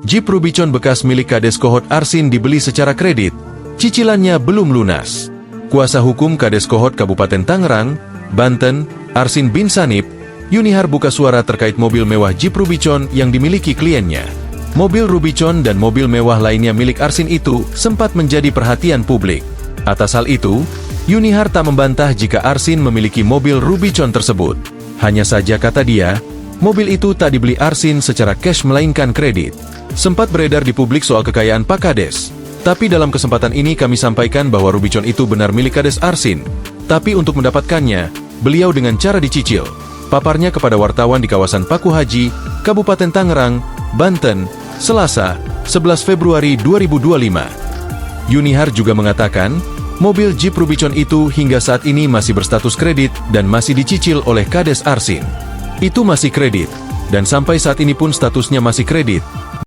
Jeep Rubicon bekas milik Kades Kohot Arsin dibeli secara kredit. Cicilannya belum lunas. Kuasa hukum Kades Kohot Kabupaten Tangerang, Banten, Arsin bin Sanip, Yunihar buka suara terkait mobil mewah Jeep Rubicon yang dimiliki kliennya. Mobil Rubicon dan mobil mewah lainnya milik Arsin itu sempat menjadi perhatian publik. Atas hal itu, Yunihar tak membantah jika Arsin memiliki mobil Rubicon tersebut. Hanya saja kata dia, mobil itu tak dibeli Arsin secara cash melainkan kredit. Sempat beredar di publik soal kekayaan Pak Kades. Tapi dalam kesempatan ini kami sampaikan bahwa Rubicon itu benar milik Kades Arsin. Tapi untuk mendapatkannya, beliau dengan cara dicicil. Paparnya kepada wartawan di kawasan Paku Haji, Kabupaten Tangerang, Banten, Selasa, 11 Februari 2025. Yunihar juga mengatakan, mobil Jeep Rubicon itu hingga saat ini masih berstatus kredit dan masih dicicil oleh Kades Arsin. Itu masih kredit, dan sampai saat ini pun statusnya masih kredit.